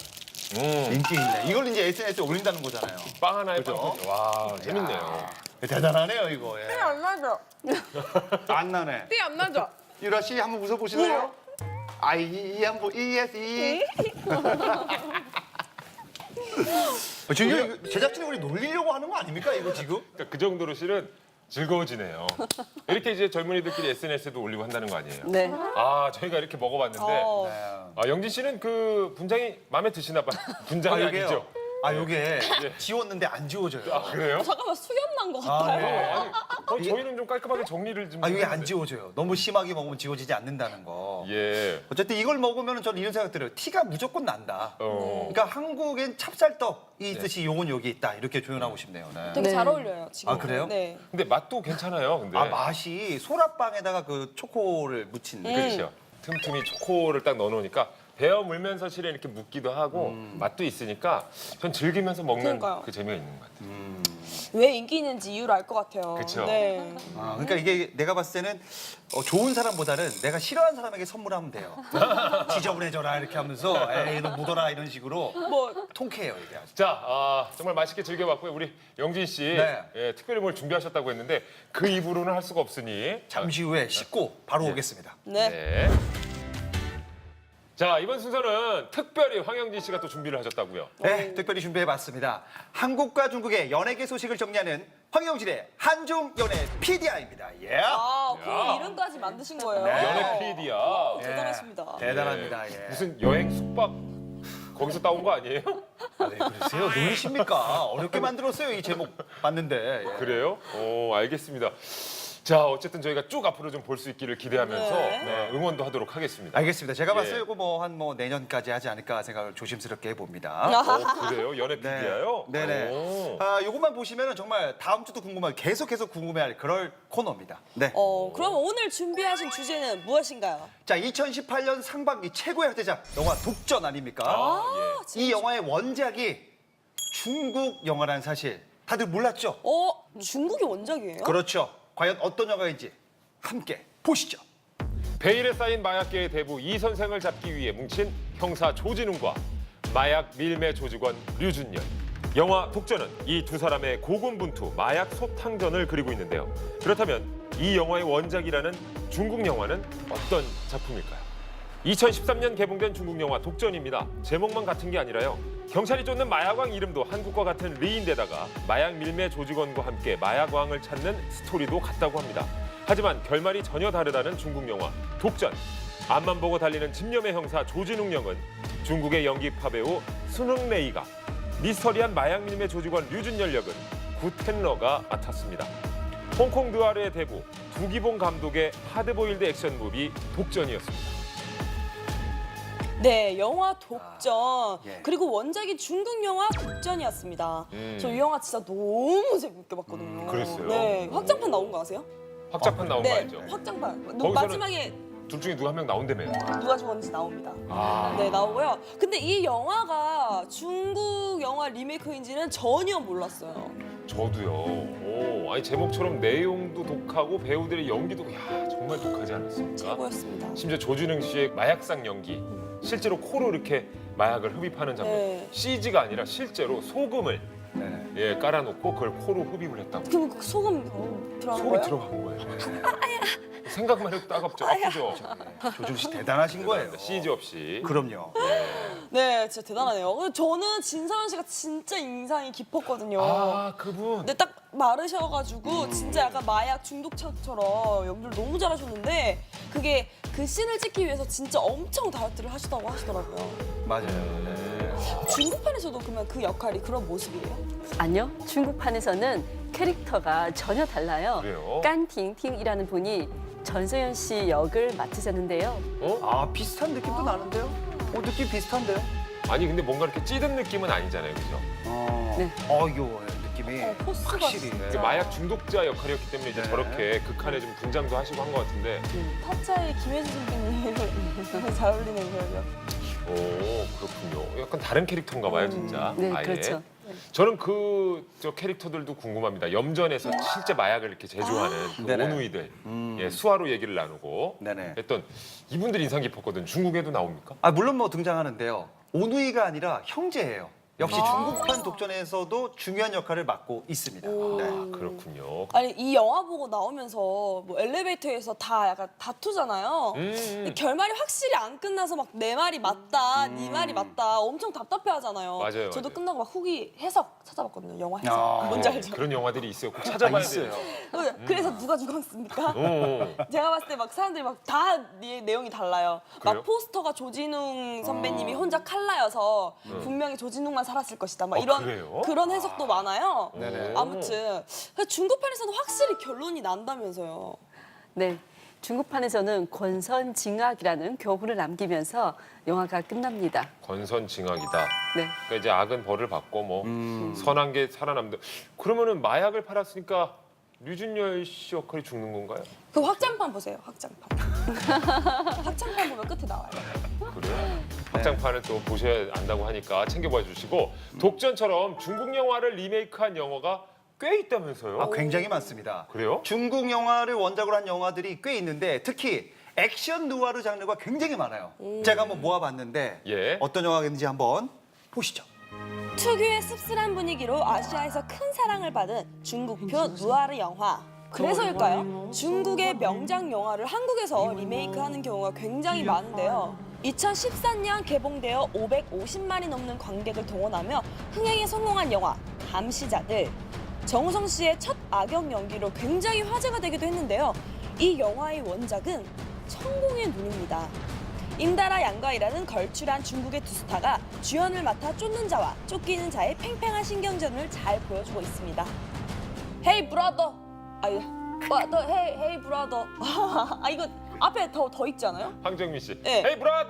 [SPEAKER 4] 인기 있네. 이걸 이제 SNS에 올린다는 거잖아요.
[SPEAKER 2] 빵 하나에
[SPEAKER 4] 그죠?
[SPEAKER 2] 빵 터지. 와, 재밌네요.
[SPEAKER 4] 대단하네요, 이거. 예.
[SPEAKER 3] 안 나죠?
[SPEAKER 4] 안 나네.
[SPEAKER 3] 띠 안 나죠?
[SPEAKER 4] 유라 씨 한번 웃어보실래요? 한번 ES. 지금 이거 제작진이 우리 놀리려고 하는 거 아닙니까, 이거 지금?
[SPEAKER 2] 그러니까 그 정도로 실은 즐거워지네요. 이렇게 이제 젊은이들끼리 SNS에도 올리고 한다는 거 아니에요?
[SPEAKER 5] 네.
[SPEAKER 2] 저희가 이렇게 먹어봤는데 영진 씨는 그 분장이 마음에 드시나 봐요. 분장이 아니죠?
[SPEAKER 4] 요게 지웠는데 안 지워져요.
[SPEAKER 2] 그래요?
[SPEAKER 3] 잠깐만 수염 난 것 같아요.
[SPEAKER 2] 아니, 저희는 좀 깔끔하게 정리를 좀.
[SPEAKER 4] 이게 안
[SPEAKER 2] 했는데.
[SPEAKER 4] 지워져요. 너무 심하게 먹으면 지워지지 않는다는 거.
[SPEAKER 2] 예.
[SPEAKER 4] 어쨌든 이걸 먹으면 저는 이런 생각 들어요. 티가 무조건 난다. 그러니까 한국엔 찹쌀떡이 있듯이 요건 여기 있다. 이렇게 표현하고 싶네요. 네.
[SPEAKER 3] 되게
[SPEAKER 5] 네.
[SPEAKER 3] 잘 어울려요 지금.
[SPEAKER 4] 그래요?
[SPEAKER 3] 네.
[SPEAKER 2] 근데 맛도 괜찮아요. 근데.
[SPEAKER 4] 맛이 소라빵에다가 그 초코를 묻힌.
[SPEAKER 2] 그렇죠. 틈틈이 초코를 딱 넣어놓으니까 베어 물면서 실은 이렇게 묻기도 하고 맛도 있으니까 전 즐기면서 먹는
[SPEAKER 3] 그러니까요.
[SPEAKER 2] 그 재미가 있는 것 같아요.
[SPEAKER 3] 왜 인기 있는지 이유를 알 것 같아요.
[SPEAKER 2] 그쵸.
[SPEAKER 3] 네.
[SPEAKER 4] 그러니까 이게 내가 봤을 때는 좋은 사람보다는 내가 싫어하는 사람에게 선물하면 돼요. 지저분해져라 이렇게 하면서 에이 너 묻어라 이런 식으로
[SPEAKER 3] 뭐
[SPEAKER 4] 통쾌해요 이게 아주.
[SPEAKER 2] 자, 정말 맛있게 즐겨봤고요. 우리 영진 씨
[SPEAKER 4] 네.
[SPEAKER 2] 예, 특별히 뭘 준비하셨다고 했는데 그 입으로는 할 수가 없으니
[SPEAKER 4] 잠시 후에 씻고 바로 오겠습니다.
[SPEAKER 3] 네.
[SPEAKER 2] 네. 자, 이번 순서는 특별히 황영진 씨가 또 준비를 하셨다고요.
[SPEAKER 4] 네, 특별히 준비해봤습니다. 한국과 중국의 연예계 소식을 정리하는 황영진의 한중 연예 PDI입니다. 예.
[SPEAKER 3] 그 이름까지 만드신 거예요.
[SPEAKER 4] 네.
[SPEAKER 2] 연애 PD야.
[SPEAKER 3] 대단하십니다.
[SPEAKER 4] 대단합니다. 예.
[SPEAKER 2] 무슨 여행 숙박 거기서 따온 거 아니에요?
[SPEAKER 4] 네, 그러세요? 놀리십니까? 어렵게 만들었어요 이 제목 봤는데. 예.
[SPEAKER 2] 그래요? 알겠습니다. 자, 어쨌든 저희가 쭉 앞으로 좀 볼 수 있기를 기대하면서
[SPEAKER 3] 네.
[SPEAKER 2] 응원도 하도록 하겠습니다.
[SPEAKER 4] 알겠습니다. 제가 봤을 때
[SPEAKER 2] 예.
[SPEAKER 4] 이거 한 내년까지 하지 않을까 생각을 조심스럽게 해봅니다.
[SPEAKER 2] 그래요? 연애 PD야요?
[SPEAKER 4] 네네. 요것만 보시면 정말 다음 주도 궁금할, 계속 궁금해할 그럴 코너입니다. 네.
[SPEAKER 3] 그럼 오늘 준비하신 주제는 무엇인가요?
[SPEAKER 4] 자, 2018년 상반기 최고의 화제작 영화 독전 아닙니까? 이 영화의 원작이 중국 영화라는 사실 다들 몰랐죠?
[SPEAKER 3] 중국이 원작이에요?
[SPEAKER 4] 그렇죠. 과연 어떤 영화인지 함께 보시죠.
[SPEAKER 2] 베일에 쌓인 마약계의 대부 이 선생을 잡기 위해 뭉친 형사 조진웅과 마약 밀매 조직원 류준열. 영화 독전은 이 두 사람의 고군분투 마약 소탕전을 그리고 있는데요. 그렇다면 이 영화의 원작이라는 중국 영화는 어떤 작품일까요? 2013년 개봉된 중국 영화 독전입니다. 제목만 같은 게 아니라요. 경찰이 쫓는 마약왕 이름도 한국과 같은 리인데다가 마약 밀매 조직원과 함께 마약왕을 찾는 스토리도 같다고 합니다. 하지만 결말이 전혀 다르다는 중국 영화 독전. 앞만 보고 달리는 집념의 형사 조진웅 역은 중국의 연기파 배우 순흥레이가, 미스터리한 마약 밀매 조직원 류준열 역은 구텐러가 맡았습니다. 홍콩 느와르의 대부 두기봉 감독의 하드보일드 액션 무비 독전이었습니다.
[SPEAKER 3] 네, 영화 독전.
[SPEAKER 4] 예.
[SPEAKER 3] 그리고 원작이 중국 영화 독전이었습니다. 저 이 영화 진짜 너무 재밌게 봤거든요.
[SPEAKER 2] 그랬어요?
[SPEAKER 3] 네, 확장판 나온 거 아세요?
[SPEAKER 2] 확장판 나온 거
[SPEAKER 3] 네,
[SPEAKER 2] 알죠?
[SPEAKER 3] 확장판.
[SPEAKER 2] 거기서는
[SPEAKER 3] 마지막에
[SPEAKER 2] 둘 중에 누가 한 명 나온다며요.
[SPEAKER 3] 누가 죽었는지 나옵니다.
[SPEAKER 2] 아.
[SPEAKER 3] 네, 나오고요. 근데 이 영화가 중국 영화 리메이크인지는 전혀 몰랐어요.
[SPEAKER 2] 저도요. 아니 제목처럼 내용도 독하고 배우들의 연기도 정말 독하지 않았습니까?
[SPEAKER 3] 최고였습니다.
[SPEAKER 2] 심지어 조진웅 씨의 마약상 연기, 실제로 코로 이렇게 마약을 흡입하는 장면,
[SPEAKER 3] 네.
[SPEAKER 2] CG가 아니라 실제로 소금을
[SPEAKER 4] 네.
[SPEAKER 2] 깔아놓고 그걸 코로 흡입을 했다고.
[SPEAKER 3] 그럼 그 소금 들어간
[SPEAKER 2] 속이
[SPEAKER 3] 거예요?
[SPEAKER 2] 들어간 거예요. 생각만 해도 따갑죠. 아프죠.
[SPEAKER 4] 조준 씨 대단하신 거예요.
[SPEAKER 2] CG 없이.
[SPEAKER 4] 그럼요.
[SPEAKER 3] 네, 진짜 대단하네요. 저는 진서연 씨가 진짜 인상이 깊었거든요.
[SPEAKER 2] 아, 그분.
[SPEAKER 3] 근데 딱 마르셔가지고 진짜 약간 마약 중독자처럼 연기를 너무 잘하셨는데 그게 그 씬을 찍기 위해서 진짜 엄청 다이어트를 하시다고 하시더라고요.
[SPEAKER 4] 맞아요. 네.
[SPEAKER 3] 중국판에서도 그러면 그 역할이 그런 모습이에요?
[SPEAKER 5] 아니요. 중국판에서는 캐릭터가 전혀 달라요.
[SPEAKER 2] 그래요?
[SPEAKER 5] 깐팅팅이라는 분이 전소연 씨 역을 맡으셨는데요.
[SPEAKER 4] 아, 비슷한 느낌도 나는데요? 느낌 비슷한데요?
[SPEAKER 2] 아니 근데 뭔가 이렇게 찌든 느낌은 아니잖아요, 그죠?
[SPEAKER 5] 네.
[SPEAKER 4] 이거 느낌이
[SPEAKER 3] 포스가
[SPEAKER 4] 확실히.
[SPEAKER 2] 그 마약 중독자 역할이었기 때문에 이제
[SPEAKER 4] 네.
[SPEAKER 2] 저렇게 극한에 좀 분장도 하시고 한 것 같은데.
[SPEAKER 3] 타짜의 김혜수 선배님 너무 잘 어울리는 그런 역.
[SPEAKER 2] 오, 그렇군요. 약간 다른 캐릭터인가 봐요, 진짜.
[SPEAKER 5] 네,
[SPEAKER 2] 아예.
[SPEAKER 5] 그렇죠.
[SPEAKER 2] 저는 저 캐릭터들도 궁금합니다. 염전에서 실제 마약을 이렇게 제조하는 그
[SPEAKER 4] 네네.
[SPEAKER 2] 오누이들, 수화로 얘기를 나누고
[SPEAKER 4] 네네.
[SPEAKER 2] 했던 이분들 인상 깊었거든. 중국에도 나옵니까?
[SPEAKER 4] 물론 등장하는데요. 오누이가 아니라 형제예요. 역시 중국판 독전에서도 중요한 역할을 맡고 있습니다. 네.
[SPEAKER 2] 그렇군요.
[SPEAKER 3] 아니 이 영화 보고 나오면서 뭐 엘리베이터에서 다 약간 다투잖아요. 근데 결말이 확실히 안 끝나서 막 내 말이 맞다, 네 말이 맞다 엄청 답답해하잖아요.
[SPEAKER 2] 맞아요,
[SPEAKER 3] 저도
[SPEAKER 2] 맞아요.
[SPEAKER 3] 끝나고 막 후기 해석 찾아봤거든요. 영화 해석. 뭔지 알죠?
[SPEAKER 2] 그런 영화들이 있어요. 꼭 찾아봐야
[SPEAKER 4] 있어요.
[SPEAKER 2] 돼요.
[SPEAKER 3] 그래서 누가 죽었습니까?
[SPEAKER 2] 오.
[SPEAKER 3] 제가 봤을 때 막 사람들이 막 다 내용이 달라요.
[SPEAKER 2] 그래요?
[SPEAKER 3] 막 포스터가 조진웅 선배님이 혼자 칼라여서 분명히 조진웅만 살았을 것이다. 막 이런
[SPEAKER 2] 그래요?
[SPEAKER 3] 그런 해석도 많아요.
[SPEAKER 4] 네네.
[SPEAKER 3] 아무튼 중국판에서는 확실히 결론이 난다면서요.
[SPEAKER 5] 네. 중국판에서는 권선징악이라는 교훈을 남기면서 영화가 끝납니다.
[SPEAKER 2] 권선징악이다.
[SPEAKER 5] 네.
[SPEAKER 2] 그러니까 이제 악은 벌을 받고 뭐 선한 게 살아남다. 그러면은 마약을 팔았으니까 류준열 씨 역할이 죽는 건가요?
[SPEAKER 3] 그 확장판 보세요. 확장판. 확장판 보면 끝에 나와요.
[SPEAKER 2] 그래요? 확장판을 또 보셔야 안다고 하니까 챙겨봐 주시고 독전처럼 중국 영화를 리메이크한 영화가 꽤 있다면서요?
[SPEAKER 4] 굉장히 많습니다.
[SPEAKER 2] 그래요?
[SPEAKER 4] 중국 영화를 원작으로 한 영화들이 꽤 있는데 특히 액션 누아르 장르가 굉장히 많아요. 제가 한번 모아봤는데
[SPEAKER 2] 예.
[SPEAKER 4] 어떤 영화가 있는지 한번 보시죠.
[SPEAKER 3] 특유의 씁쓸한 분위기로 아시아에서 큰 사랑을 받은 중국표 누아르 영화. 그래서일까요? 중국의 명작 영화를 한국에서 리메이크하는 경우가 굉장히 많은데요. 2014년 개봉되어 550만이 넘는 관객을 동원하며 흥행에 성공한 영화 감시자들. 정우성 씨의 첫 악역 연기로 굉장히 화제가 되기도 했는데요. 이 영화의 원작은 천공의 눈입니다. 임다라 양가이라는 걸출한 중국의 두 스타가 주연을 맡아 쫓는 자와 쫓기는 자의 팽팽한 신경전을 잘 보여주고 있습니다. 헤이 브라더! 헤이 브라더. 아 이거 앞에 더 있지 않아요?
[SPEAKER 2] 황정민 씨.
[SPEAKER 3] 네.
[SPEAKER 2] 헤이 브라더.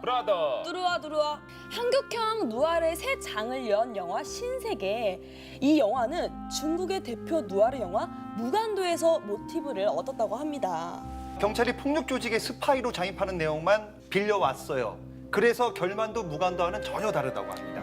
[SPEAKER 3] 브라더.
[SPEAKER 2] 브라더.
[SPEAKER 3] 들어와. 한국형 누아르의 새 장을 연 영화 신세계. 이 영화는 중국의 대표 누아르 영화 무간도에서 모티브를 얻었다고 합니다.
[SPEAKER 4] 경찰이 폭력 조직의 스파이로 잠입하는 내용만 빌려왔어요. 그래서 결말도 무간도와는 전혀 다르다고 합니다.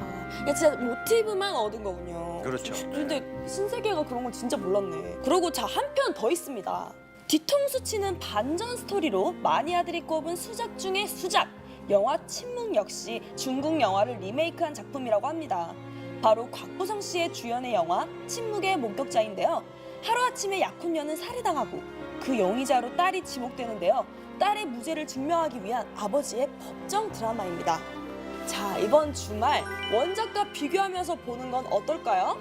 [SPEAKER 3] 야, 진짜 모티브만 얻은 거군요.
[SPEAKER 4] 그렇죠.
[SPEAKER 3] 근데 신세계가 그런 건 진짜 몰랐네. 그리고 자, 한 편 더 있습니다. 뒤통수 치는 반전 스토리로 마니아들이 꼽은 수작 중의 수작. 영화 침묵 역시 중국 영화를 리메이크한 작품이라고 합니다. 바로 곽부성 씨의 주연의 영화 침묵의 목격자인데요. 하루아침에 약혼녀는 살해당하고 그 용의자로 딸이 지목되는데요. 딸의 무죄를 증명하기 위한 아버지의 법정 드라마입니다. 자, 이번 주말 원작과 비교하면서 보는 건 어떨까요?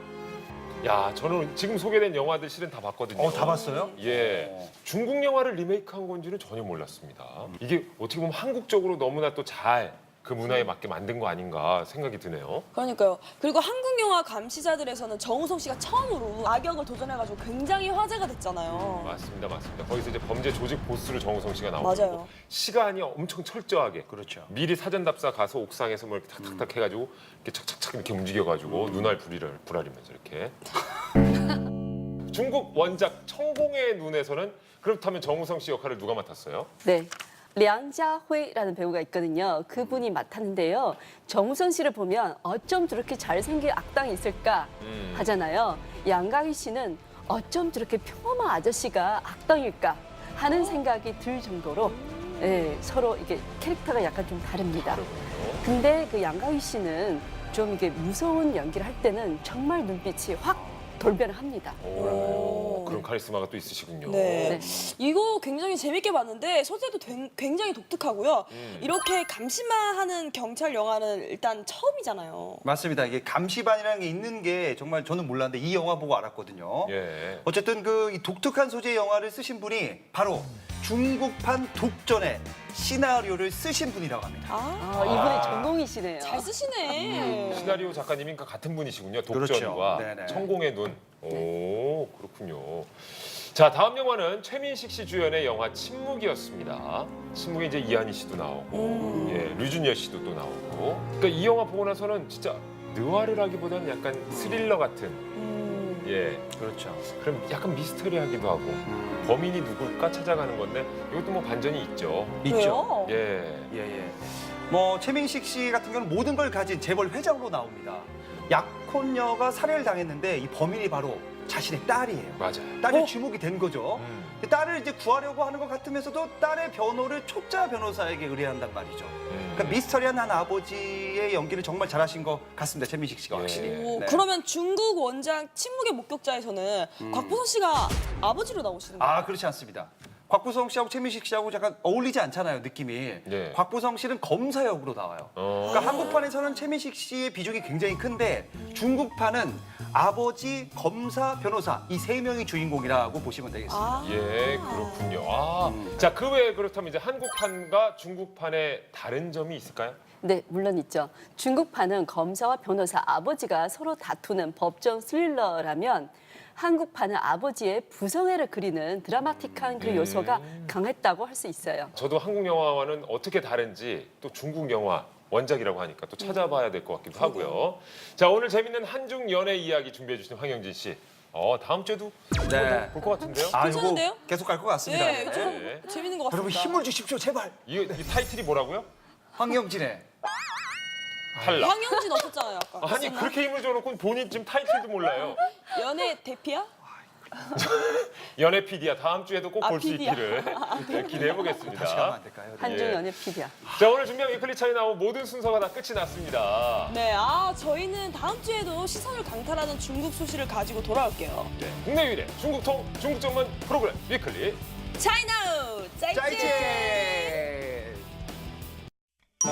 [SPEAKER 2] 야, 저는 지금 소개된 영화들 실은 다 봤거든요.
[SPEAKER 4] 다 봤어요?
[SPEAKER 2] 예. 중국 영화를 리메이크한 건지는 전혀 몰랐습니다. 이게 어떻게 보면 한국적으로 너무나 또 잘 그 문화에 맞게 만든 거 아닌가 생각이 드네요.
[SPEAKER 3] 그러니까요. 그리고 한국 영화 감시자들에서는 정우성 씨가 처음으로 악역을 도전해가지고 굉장히 화제가 됐잖아요.
[SPEAKER 2] 맞습니다. 거기서 이제 범죄 조직 보스로 정우성 씨가 나오고
[SPEAKER 3] 맞아요.
[SPEAKER 2] 시간이 엄청 철저하게
[SPEAKER 4] 그렇죠.
[SPEAKER 2] 미리 사전 답사 가서 옥상에서 뭐 이렇게 탁탁탁 해가지고 이렇게 착착착 이렇게 움직여가지고 눈알 부라리면서 이렇게. 중국 원작 천공의 눈에서는 그렇다면 정우성 씨 역할을 누가 맡았어요?
[SPEAKER 5] 네. 량자회라는 배우가 있거든요. 그분이 맡았는데요. 정우성 씨를 보면 어쩜 저렇게 잘생긴 악당이 있을까 하잖아요. 양가희 씨는 어쩜 저렇게 평범한 아저씨가 악당일까 하는 생각이 들 정도로 예, 서로 이게 캐릭터가 약간 좀 다릅니다. 근데 그 양가희 씨는 좀 이게 무서운 연기를 할 때는 정말 눈빛이 확 돌변을 합니다.
[SPEAKER 2] 오, 그런 카리스마가 또 있으시군요.
[SPEAKER 3] 네. 이거 굉장히 재밌게 봤는데 소재도 굉장히 독특하고요. 이렇게 감시만 경찰 영화는 일단 처음이잖아요.
[SPEAKER 4] 맞습니다. 이게 감시반이라는 게 있는 게 정말 저는 몰랐는데 이 영화 보고 알았거든요.
[SPEAKER 2] 예.
[SPEAKER 4] 어쨌든 이 독특한 소재의 영화를 쓰신 분이 바로 중국판 독전의 시나리오를 쓰신 분이라고 합니다.
[SPEAKER 5] 이분이 전공이시네요.
[SPEAKER 3] 잘 쓰시네.
[SPEAKER 2] 시나리오 작가님과 같은 분이시군요. 독전과
[SPEAKER 4] 그렇죠. 네네.
[SPEAKER 2] 천공의 눈. 오, 그렇군요. 자, 다음 영화는 최민식 씨 주연의 영화 침묵이었습니다. 침묵에 이제 이한희 씨도 나오고, 예, 류준열 씨도 또 나오고. 그러니까 이 영화 보고 나서는 진짜 느와르라기보다는 약간 스릴러 같은, 예,
[SPEAKER 4] 그렇죠.
[SPEAKER 2] 그럼 약간 미스터리하기도 하고 범인이 누굴까 찾아가는 건데 이것도 뭐 반전이 있죠.
[SPEAKER 4] 있죠.
[SPEAKER 2] 예.
[SPEAKER 4] 예. 뭐 최민식 씨 같은 경우는 모든 걸 가진 재벌 회장으로 나옵니다. 약혼녀가 살해를 당했는데 이 범인이 바로 자신의 딸이에요.
[SPEAKER 2] 맞아요.
[SPEAKER 4] 딸이 주목이 된 거죠. 딸을 이제 구하려고 하는 것 같으면서도 딸의 변호를 초짜 변호사에게 의뢰한단 말이죠. 그러니까 미스터리한 한 아버지의 연기를 정말 잘하신 것 같습니다. 최민식 씨가 확실히.
[SPEAKER 3] 오,
[SPEAKER 4] 네.
[SPEAKER 3] 그러면 중국 원작 침묵의 목격자에서는 곽부선 씨가 아버지로 나오시는 거예요?
[SPEAKER 4] 아, 그렇지 않습니다. 곽부성 씨하고 최민식 씨하고 약간 어울리지 않잖아요, 느낌이.
[SPEAKER 2] 네.
[SPEAKER 4] 곽부성 씨는 검사 역으로 나와요. 그러니까 한국판에서는 최민식 씨의 비중이 굉장히 큰데 중국판은 아버지, 검사, 변호사 이 세 명이 주인공이라고 보시면 되겠습니다.
[SPEAKER 2] 예, 그렇군요. 자, 그 외에 그렇다면 이제 한국판과 중국판의 다른 점이 있을까요?
[SPEAKER 5] 네, 물론 있죠. 중국판은 검사와 변호사 아버지가 서로 다투는 법정 스릴러라면 한국판은 아버지의 부성애를 그리는 드라마틱한 그 요소가 강했다고 할 수 있어요.
[SPEAKER 2] 저도 한국 영화와는 어떻게 다른지 또 중국 영화 원작이라고 하니까 또 찾아봐야 될 것 같기도 하고요. 자, 오늘 재밌는 한중 연애 이야기 준비해 주신 황영진 씨. 다음 주에도
[SPEAKER 4] 네.
[SPEAKER 2] 볼 것 같은데요?
[SPEAKER 3] 괜찮은데요?
[SPEAKER 4] 이거 계속 갈 것 같습니다.
[SPEAKER 3] 네, 좀
[SPEAKER 2] 네.
[SPEAKER 3] 재밌는 것 같습니다.
[SPEAKER 4] 여러분 힘을 주십시오, 제발.
[SPEAKER 2] 이 타이틀이 뭐라고요?
[SPEAKER 4] 황영진의
[SPEAKER 2] 탈락.
[SPEAKER 3] 황영진 없었잖아요, 아까.
[SPEAKER 2] 아니, 그렇게 힘을 줘놓고 본인 지금 타이틀도 몰라요.
[SPEAKER 3] 연애 대피야?
[SPEAKER 2] 연애 PD야. 다음 주에도 꼭 볼 수
[SPEAKER 3] PD야.
[SPEAKER 2] 있기를 네, 기대해
[SPEAKER 4] 다시 가면
[SPEAKER 2] 보겠습니다.
[SPEAKER 4] 안 될까요?
[SPEAKER 5] 한중
[SPEAKER 2] 예.
[SPEAKER 5] 연애 PD야.
[SPEAKER 2] 자, 오늘 준비한 위클리 차이나우 모든 순서가 다 끝이 났습니다.
[SPEAKER 3] 네, 저희는 다음 주에도 시선을 강탈하는 중국 소식을 가지고 돌아올게요.
[SPEAKER 2] 네, 국내 유일의 중국통 중국 전문 프로그램 위클리
[SPEAKER 3] 차이나우! 짜이제!
[SPEAKER 4] 짜이제!